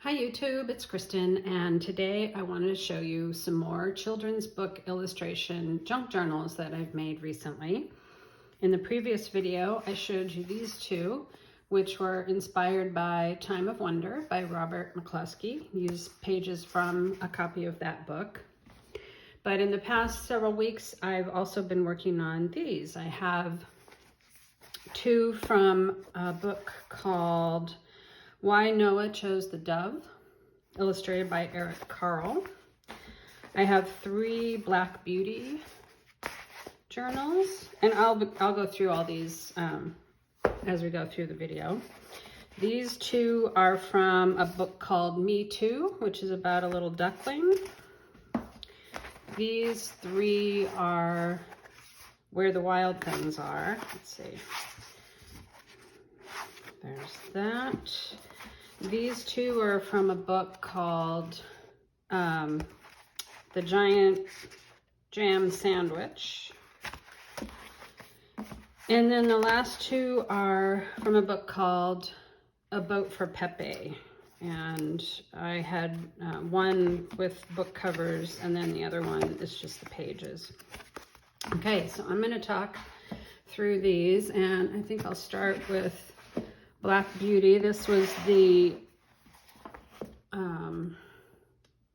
Hi YouTube, it's Kristen, and today I wanted to show you some more children's book illustration junk journals that I've made recently. In the previous video, I showed you these two, which were inspired by Time of Wonder by Robert McCluskey. Use pages from a copy of that book. But in the past several weeks, I've also been working on these. I have two from a book called Why Noah Chose the Dove, illustrated by Eric Carle. I have three Black Beauty journals, and I'll go through all these as we go through the video. These two are from a book called Me Too, which is about a little duckling. These three are Where the Wild Things Are. Let's see. There's that. These two are from a book called The Giant Jam Sandwich. And then the last two are from a book called A Boat for Peppe. And I had one with book covers, and then the other one is just the pages. Okay, so I'm going to talk through these, and I think I'll start with Black Beauty. This was the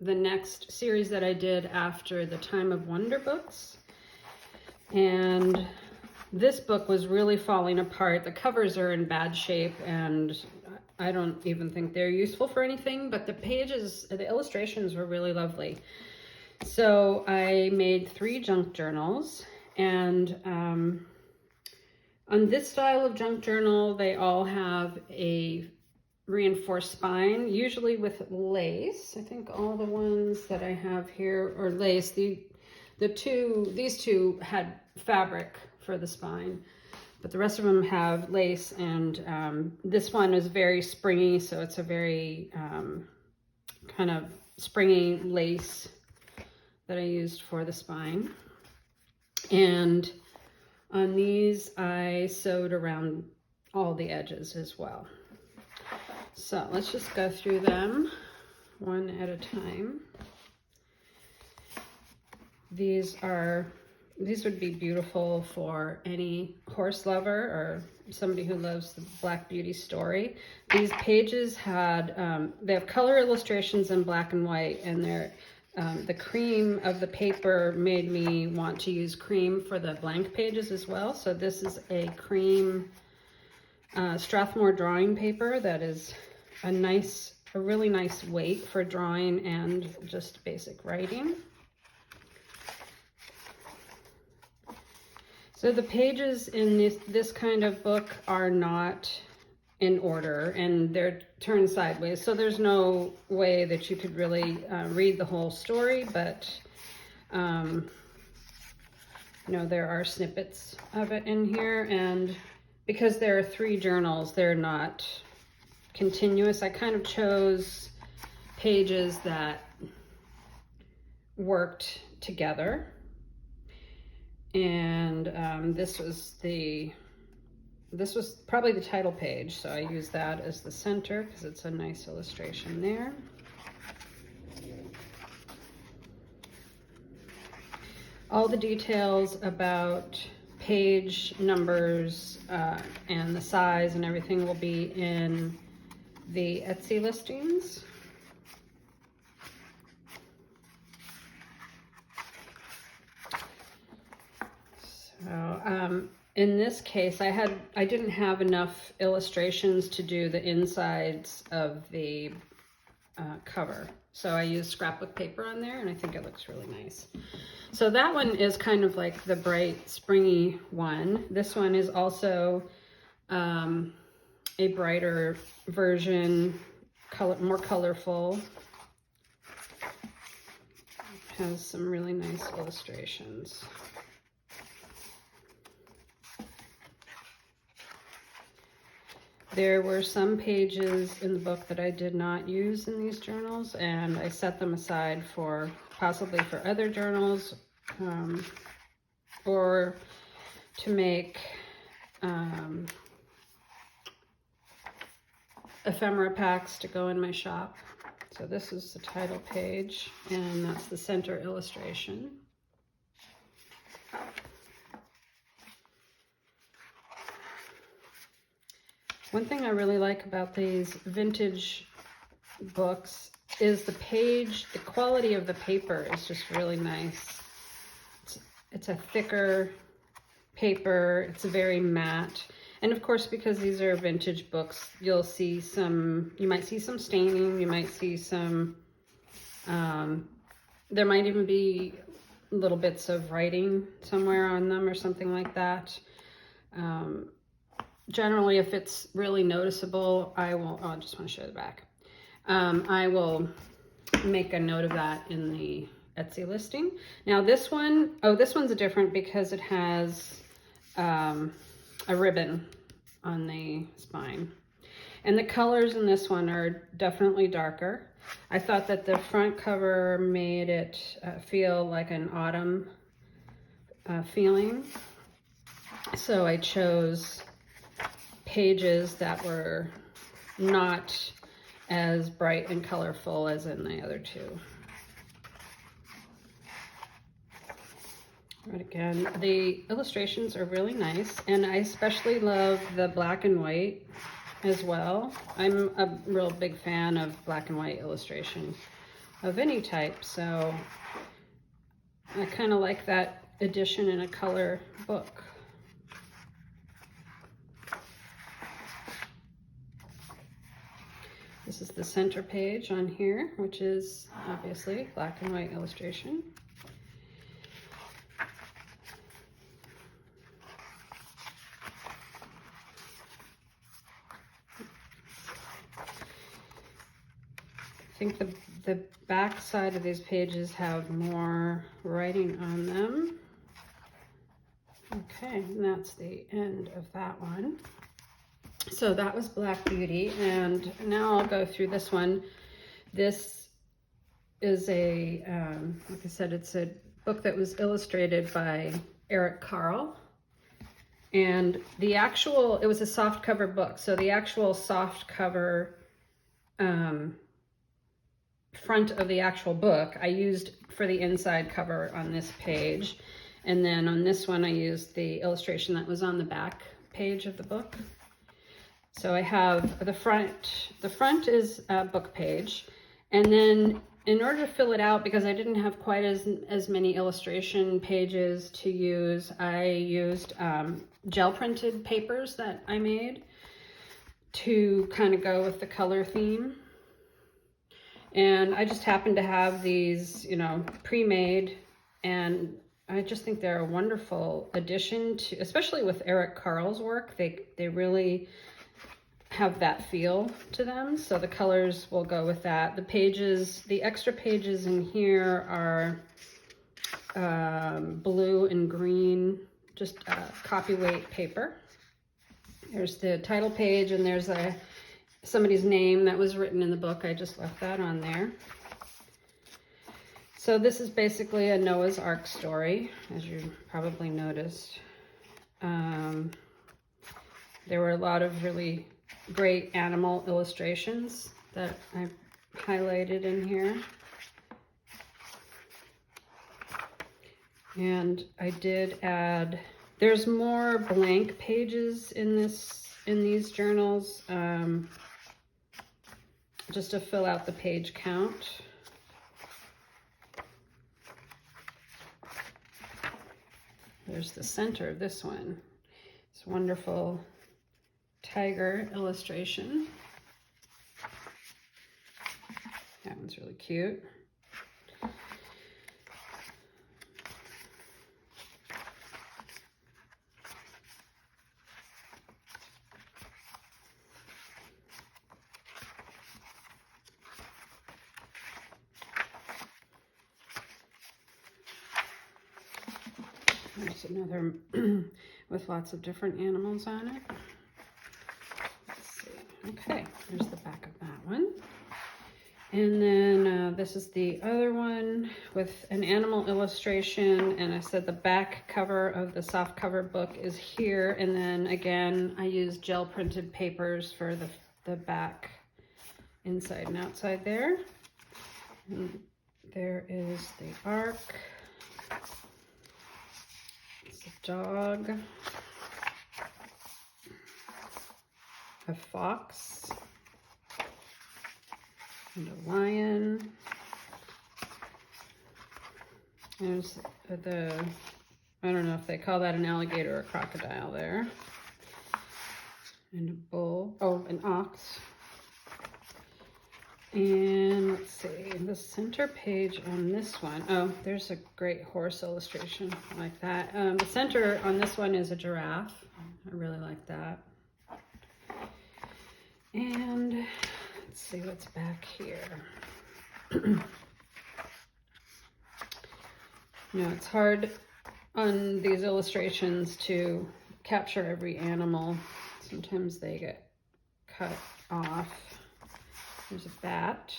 next series that I did after the Time of Wonder books. And this book was really falling apart. The covers are in bad shape, and I don't even think they're useful for anything, but the pages, the illustrations were really lovely. So I made three junk journals, and on this style of junk journal, they all have a reinforced spine, usually with lace. I think all the ones that I have here are lace. These two had fabric for the spine, but the rest of them have lace, and this one is very springy, so it's a very kind of springy lace that I used for the spine. And on these, I sewed around all the edges as well. So let's just go through them one at a time. These would be beautiful for any horse lover or somebody who loves the Black Beauty story. These pages had, they have color illustrations in black and white, and they're the cream of the paper made me want to use cream for the blank pages as well. So this is a cream Strathmore drawing paper that is a really nice weight for drawing and just basic writing. So the pages in this kind of book are not in order, and they're turned sideways, so there's no way that you could really read the whole story, but you know, there are snippets of it in here, and because there are three journals, they're not continuous. I kind of chose pages that worked together, and this was probably the title page, so I used that as the center because it's a nice illustration there. All the details about page numbers and the size and everything will be in the Etsy listings. So in this case, I didn't have enough illustrations to do the insides of the cover. So I used scrapbook paper on there, and I think it looks really nice. So that one is kind of like the bright, springy one. This one is also a brighter version, more colorful. Has some really nice illustrations. There were some pages in the book that I did not use in these journals, and I set them aside for possibly for other journals, or to make ephemera packs to go in my shop. So this is the title page, and that's the center illustration. One thing I really like about these vintage books is the quality of the paper is just really nice. It's a thicker paper, it's very matte. And of course, because these are vintage books, you might see some staining, you might see some, there might even be little bits of writing somewhere on them or something like that. Generally, if it's really noticeable, I just want to show the back. I will make a note of that in the Etsy listing. Now this one's different because it has a ribbon on the spine. And the colors in this one are definitely darker. I thought that the front cover made it feel like an autumn feeling. So I chose pages that were not as bright and colorful as in the other two. But again, the illustrations are really nice, and I especially love the black and white as well. I'm a real big fan of black and white illustration of any type, so I kind of like that addition in a color book. This is the center page on here, which is obviously black and white illustration. I think the back side of these pages have more writing on them. Okay, and that's the end of that one. So that was Black Beauty, and now I'll go through this one. This is like I said, it's a book that was illustrated by Eric Carle. And it was a soft cover book. So the actual soft cover front of the actual book I used for the inside cover on this page. And then on this one, I used the illustration that was on the back page of the book. So I have the front. The front is a book page. And then in order to fill it out, because I didn't have quite as many illustration pages to use, I used gel printed papers that I made to kind of go with the color theme. And I just happened to have these, pre-made, and I just think they're a wonderful addition to, especially with Eric Carle's work. They really have that feel to them, so the colors will go with that. The extra pages in here are blue and green, just copyweight paper. There's the title page, and there's somebody's name that was written in the book. I just left that on there. So this is basically a Noah's Ark story, as you probably noticed. There were a lot of really great animal illustrations that I highlighted in here. And I did add, there's more blank pages in these journals, just to fill out the page count. There's the center of this one. It's wonderful tiger illustration. That one's really cute. There's another with lots of different animals on it. Let's see. Okay, there's the back of that one. And then this is the other one with an animal illustration. And I said the back cover of the soft cover book is here. And then again, I used gel printed papers for the back inside and outside there. And there is the ark. It's a dog, a fox, and a lion. There's the, I don't know if they call that an alligator or a crocodile there. And a bull, oh, an ox. And let's see, the center page on this one, oh, there's a great horse illustration like that. The center on this one is a giraffe. I really like that. And let's see what's back here. You know, it's hard on these illustrations to capture every animal. Sometimes they get cut off. There's a bat,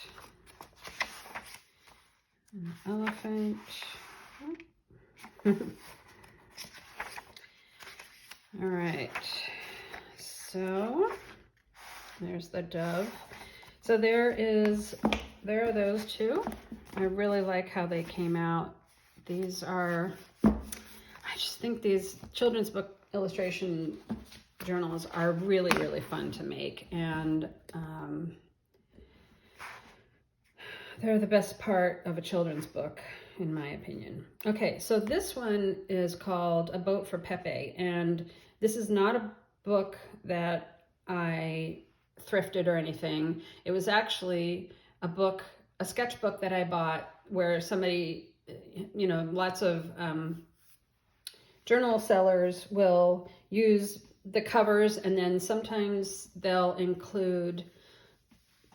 an elephant. All right, so there's the dove. So there are those two. I really like how they came out. These are, I just think these children's book illustration journals are really, really fun to make, and they're the best part of a children's book, in my opinion. Okay, so this one is called A Boat for Peppe, and this is not a book that I thrifted or anything. It was actually a book, a sketchbook that I bought where somebody, you know, lots of journal sellers will use the covers, and then sometimes they'll include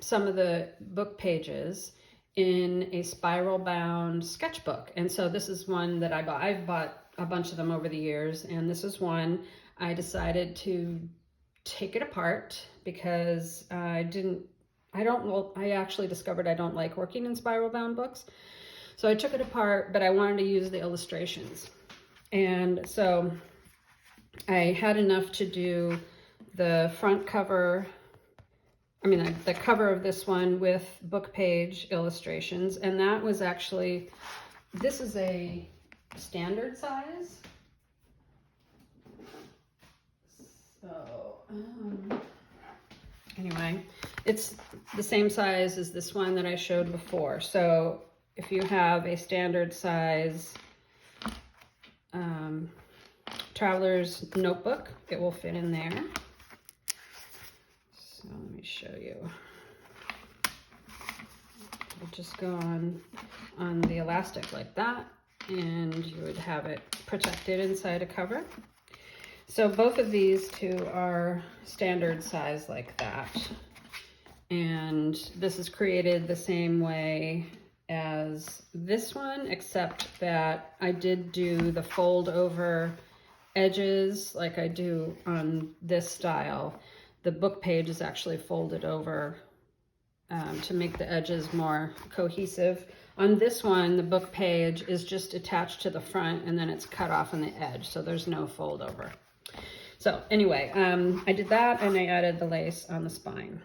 some of the book pages in a spiral bound sketchbook. And so this is one that I bought. I've bought a bunch of them over the years, and this is one I decided to take it apart because I actually discovered I don't like working in spiral bound books. So I took it apart, but I wanted to use the illustrations. And so I had enough to do the front cover, the cover of this one with book page illustrations, and that was actually, this is a standard size. So, anyway, it's the same size as this one that I showed before. So if you have a standard size traveler's notebook, it will fit in there. So let me show you. We'll just go on the elastic like that, and you would have it protected inside a cover. So both of these two are standard size like that. And this is created the same way as this one, except that I did do the fold over edges like I do on this style. The book page is actually folded over to make the edges more cohesive. On this one, the book page is just attached to the front, and then it's cut off on the edge, so there's no fold over. So anyway, I did that, and I added the lace on the spine.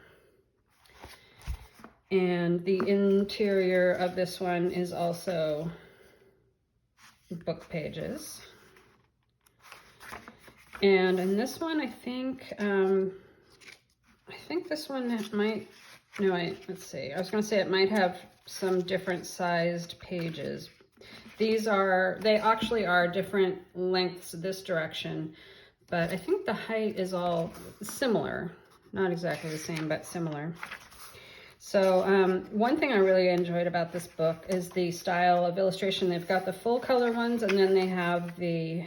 And the interior of this one is also book pages. And in this one, I think this one might, no, let's see. I was going to say it might have some different sized pages. They actually are different lengths this direction, but I think the height is all similar. Not exactly the same, but similar. So one thing I really enjoyed about this book is the style of illustration. They've got the full color ones, and then they have the,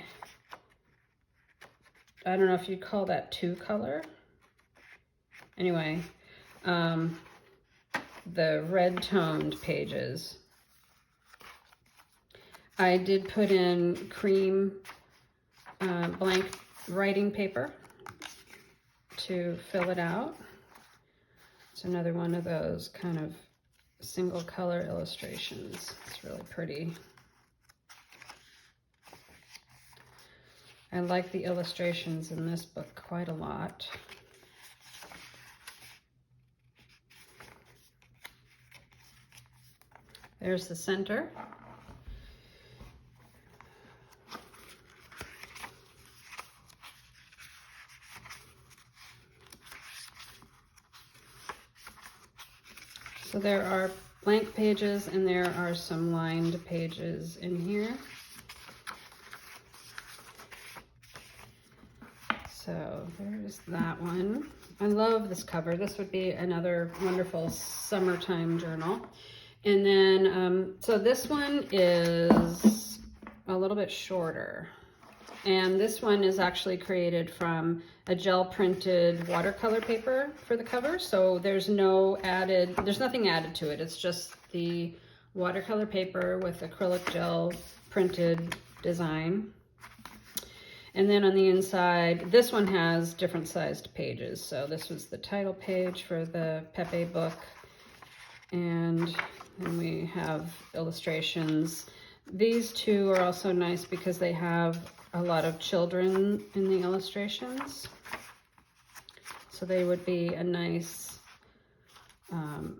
I don't know if you'd call that 2-color. Anyway, the red toned pages. I did put in cream blank writing paper to fill it out. It's another one of those kind of single color illustrations. It's really pretty. I like the illustrations in this book quite a lot. There's the center. So there are blank pages and there are some lined pages in here. So there's that one. I love this cover. This would be another wonderful summertime journal. And then, so this one is a little bit shorter. And this one is actually created from a gel printed watercolor paper for the cover. So there's nothing added to it. It's just the watercolor paper with acrylic gel printed design. And then on the inside, this one has different sized pages. So this was the title page for the Peppe book. And then we have illustrations. These two are also nice because they have a lot of children in the illustrations. So they would be a nice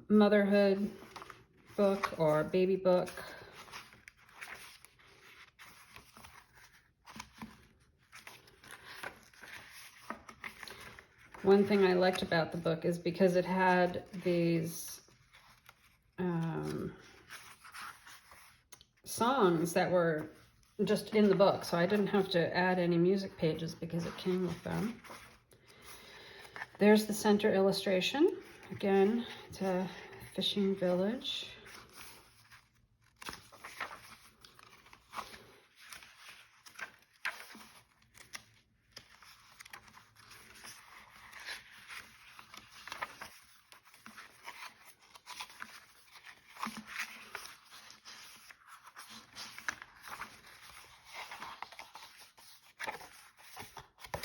motherhood book or baby book. One thing I liked about the book is because it had these songs that were just in the book, so I didn't have to add any music pages because it came with them. There's the center illustration. Again, it's a fishing village.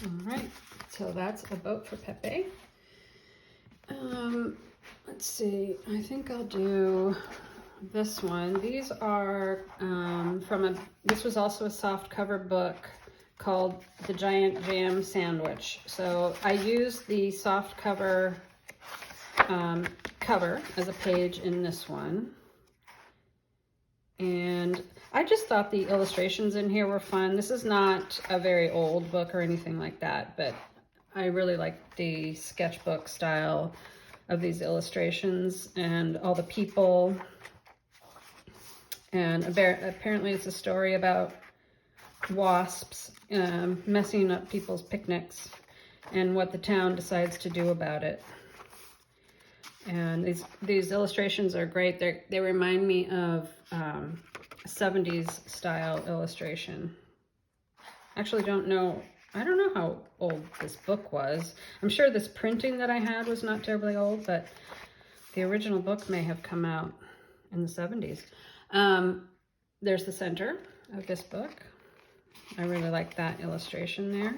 All right, so that's a boat for Peppe. Let's see, I think I'll do this one. These are this was also a soft cover book called The Giant Jam Sandwich. So I used the soft cover cover as a page in this one. And I just thought the illustrations in here were fun. This is not a very old book or anything like that, but I really like the sketchbook style of these illustrations and all the people. And apparently it's a story about wasps messing up people's picnics and what the town decides to do about it. And these illustrations are great. They remind me of 70s style illustration. Actually, I don't know how old this book was. I'm sure this printing that I had was not terribly old, but the original book may have come out in the 70s. There's the center of this book. I really like that illustration there.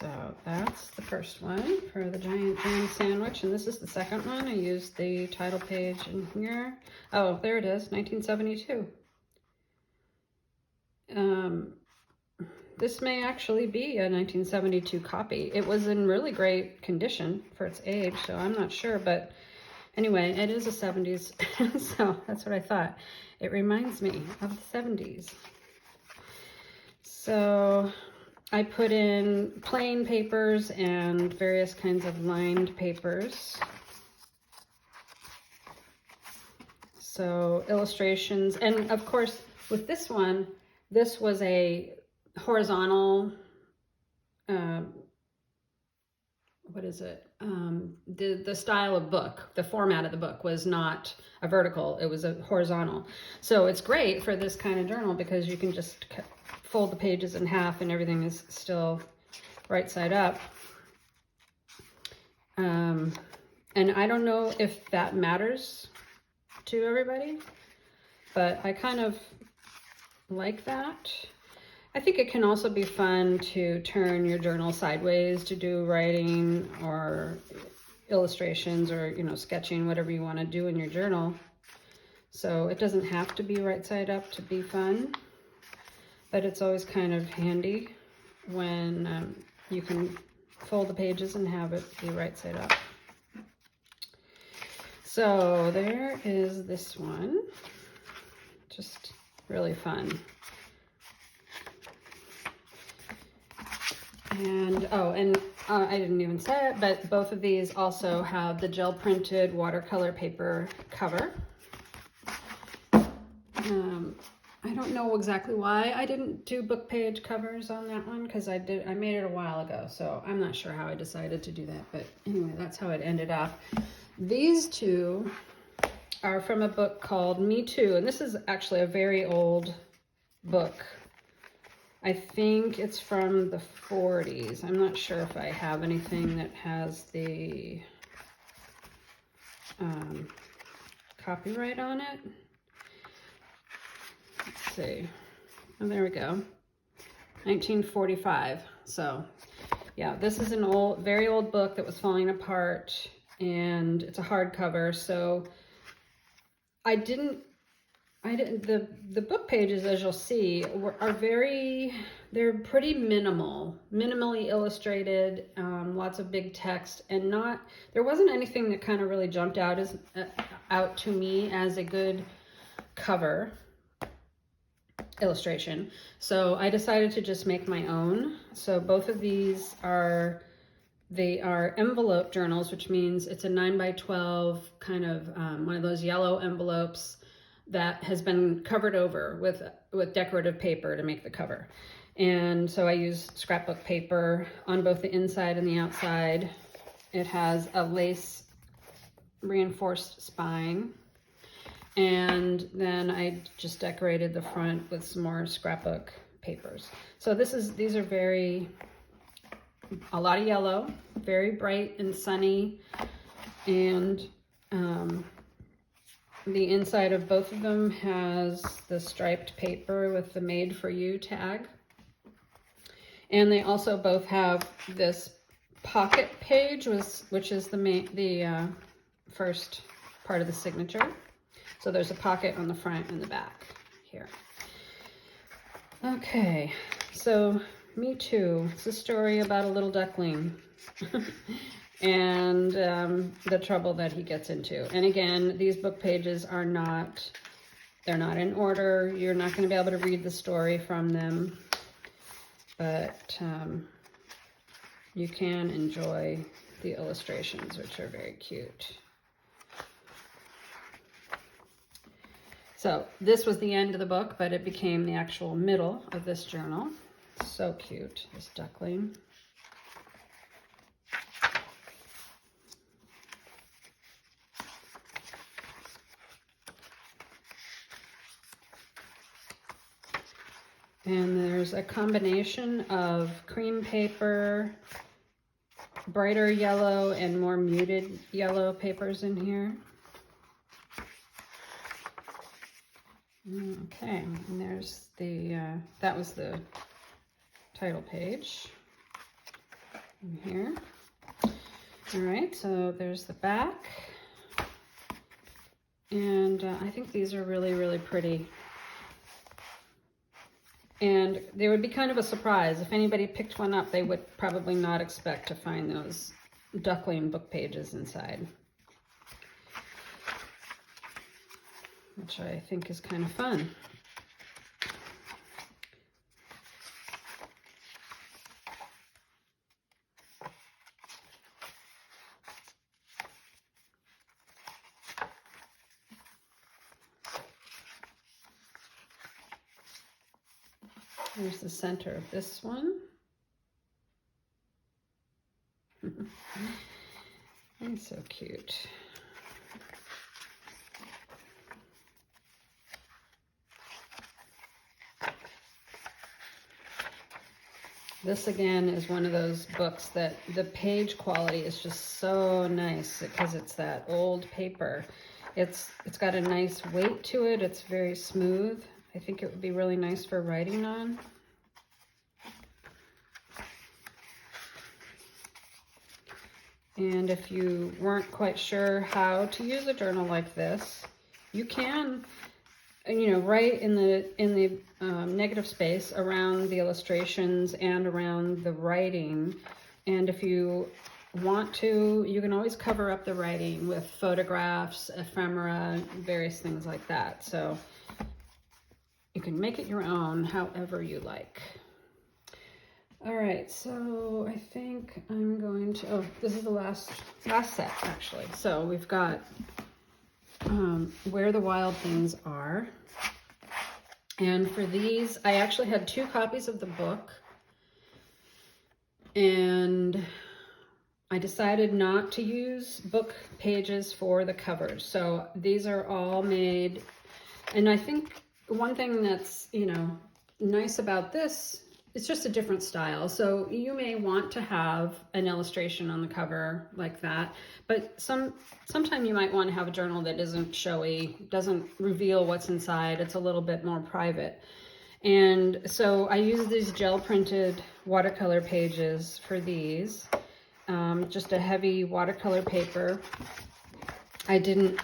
So that's the first one for the Giant Jam Sandwich, and this is the second one. I used the title page in here. Oh, there it is, 1972. This may actually be a 1972 copy. It was in really great condition for its age, so I'm not sure, but anyway, it is a 70s, so that's what I thought. It reminds me of the 70s. So I put in plain papers and various kinds of lined papers. So illustrations, and of course with this one, this was a horizontal, what is it? The style of book, the format of the book was not a vertical, it was a horizontal. So it's great for this kind of journal because you can just fold the pages in half and everything is still right side up. And I don't know if that matters to everybody, but I kind of like that. I think it can also be fun to turn your journal sideways to do writing or illustrations or, you know, sketching, whatever you want to do in your journal. So it doesn't have to be right side up to be fun, but it's always kind of handy when you can fold the pages and have it be right side up. So there is this one, just really fun. And I didn't even say it, but both of these also have the gel printed watercolor paper cover. I don't know exactly why I didn't do book page covers on that one, because I made it a while ago, so I'm not sure how I decided to do that, but anyway, that's how it ended up. These two are from a book called Me Too, and this is actually a very old book. I think it's from the 40s. I'm not sure if I have anything that has the copyright on it. Let's see. Oh, there we go. 1945. So, yeah, this is an old, very old book that was falling apart, and it's a hardcover. So, the book pages, as you'll see, they're pretty minimally illustrated, lots of big text, and there wasn't anything that kind of really jumped out to me as a good cover illustration. So I decided to just make my own. So both of these are envelope journals, which means it's a 9x12 kind of one of those yellow envelopes that has been covered over with decorative paper to make the cover. And so I use scrapbook paper on both the inside and the outside. It has a lace reinforced spine. And then I just decorated the front with some more scrapbook papers. So these are a lot of yellow, very bright and sunny, and the inside of both of them has the striped paper with the Made for You tag. And they also both have this pocket page, which is the first part of the signature. So there's a pocket on the front and the back here. Okay, so Me Too. It's a story about a little duckling and the trouble that he gets into. And again, these book pages they're not in order. You're not going to be able to read the story from them, but you can enjoy the illustrations, which are very cute. So this was the end of the book, but it became the actual middle of this journal. So cute, this duckling. And there's a combination of cream paper, brighter yellow, and more muted yellow papers in here. Okay, and there's that was the title page in here. All right, so there's the back. And I think these are really, really pretty. And they would be kind of a surprise. If anybody picked one up, they would probably not expect to find those duckling book pages inside, which I think is kind of fun. Here's the center of this one. It's so cute. This again is one of those books that the page quality is just so nice because it's that old paper. It's got a nice weight to it. It's very smooth. I think it would be really nice for writing on. And if you weren't quite sure how to use a journal like this, you can, you know, write in the negative space around the illustrations and around the writing. And if you want to, you can always cover up the writing with photographs, ephemera, various things like that. So you can make it your own however you like. All right, so I think I'm going to, oh, this is the last set actually. So we've got Where the Wild Things Are. And for these, I actually had 2 copies of the book, and I decided not to use book pages for the covers. So these are all made, and I think one thing that's, you know, nice about this, it's just a different style. So you may want to have an illustration on the cover like that, but sometime you might want to have a journal that isn't showy, doesn't reveal what's inside. It's a little bit more private. And so I use these gel printed watercolor pages for these. Just a heavy watercolor paper. I didn't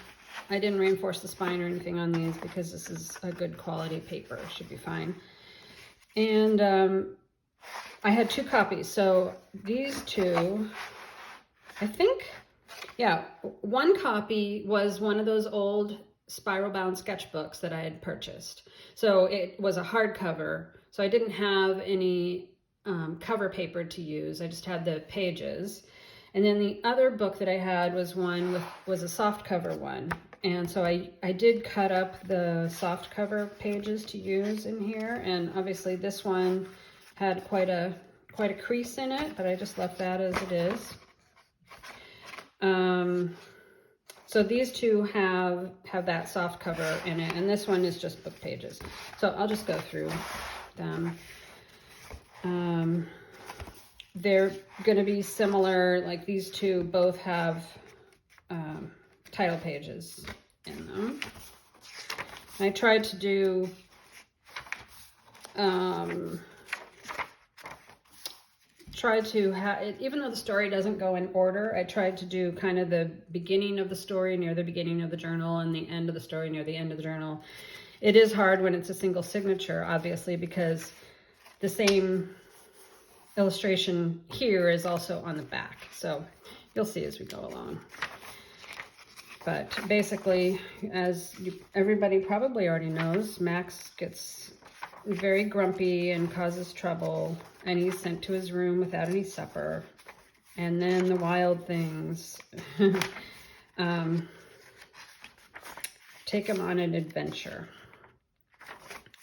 reinforce the spine or anything on these because this is a good quality paper. It should be fine. And I had 2 copies. So these 2, I think, yeah, 1 copy was one of those old spiral bound sketchbooks that I had purchased. So it was a hardcover. So I didn't have any cover paper to use. I just had the pages. And then the other book that I had was was a soft cover one. And so I did cut up the soft cover pages to use in here. And obviously this one had quite a crease in it, but I just left that as it is. So these 2 have that soft cover in it, and this one is just book pages. So I'll just go through them. They're going to be similar, like these 2 both have title pages in them. I tried to do even though the story doesn't go in order, I tried to do kind of the beginning of the story near the beginning of the journal and the end of the story near the end of the journal. It is hard when it's a single signature, obviously, because the same illustration here is also on the back. So you'll see as we go along. But basically, as everybody probably already knows, Max gets very grumpy and causes trouble, and he's sent to his room without any supper. And then the wild things take him on an adventure.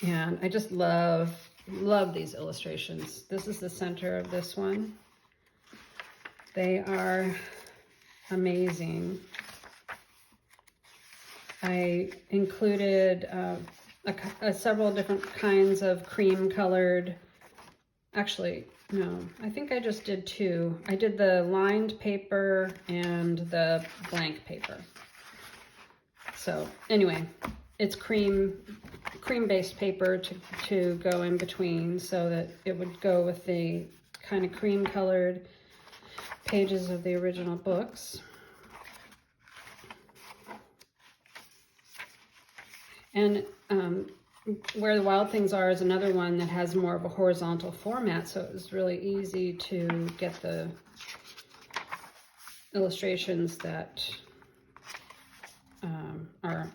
And I just love these illustrations. This is the center of this one. They are amazing. I included several different kinds of cream colored, actually, no, I think I just did 2. I did the lined paper and the blank paper. So anyway, it's cream-based paper to go in between so that it would go with the kind of cream colored pages of the original books. And Where the Wild Things Are is another one that has more of a horizontal format, so it was really easy to get the illustrations that are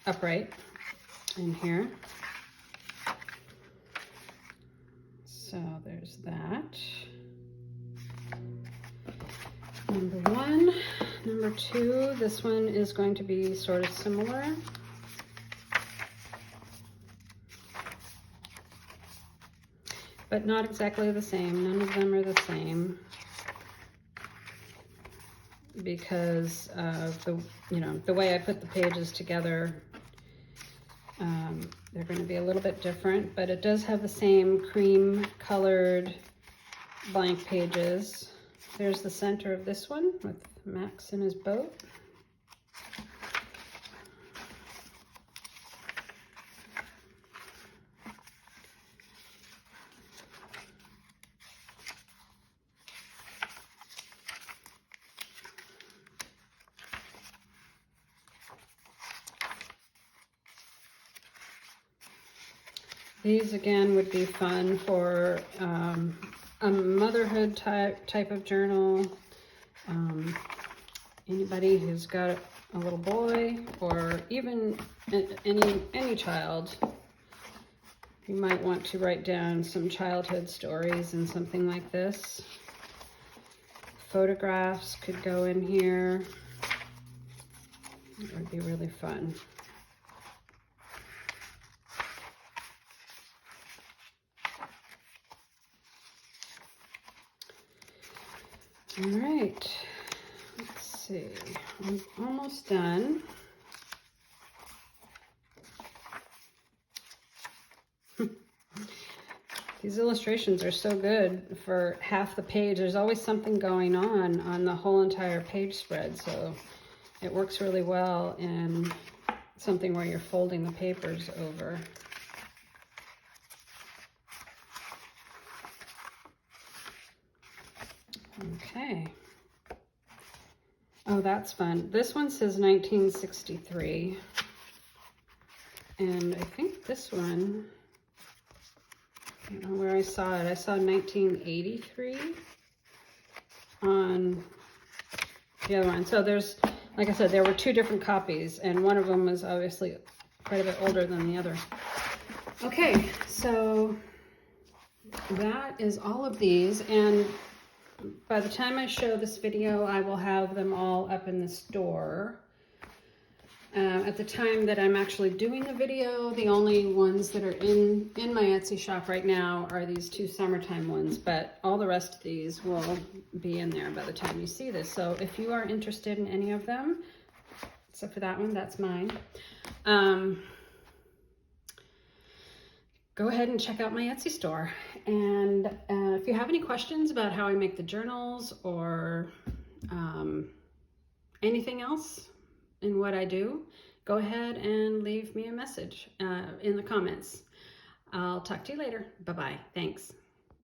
upright in here. So there's that. Number 1. Number 2, this one is going to be sort of similar. But not exactly the same. None of them are the same because of the way I put the pages together. They're going to be a little bit different, but it does have the same cream colored blank pages. There's the center of this one with Max in his boat. These again would be fun for a motherhood type of journal. Anybody who's got a little boy, or even any child. You might want to write down some childhood stories and something like this. Photographs could go in here. It would be really fun. All right, let's see. I'm almost done. These illustrations are so good for half the page. There's always something going on the whole entire page spread, so it works really well in something where you're folding the papers over. Okay. Oh, that's fun. This one says 1963. And I think this one, I don't know where I saw it. I saw 1983 on the other one. So there's, like I said, there were two different copies, and one of them was obviously quite a bit older than the other. Okay, so that is all of these, and by the time I show this video, I will have them all up in the store. At the time that I'm actually doing the video, the only ones that are in my Etsy shop right now are these two summertime ones, but all the rest of these will be in there by the time you see this. So if you are interested in any of them, except for that one, that's mine, go ahead and check out my Etsy store. And if you have any questions about how I make the journals, or anything else in what I do, go ahead and leave me a message in the comments. I'll talk to you later. Bye-bye. Thanks.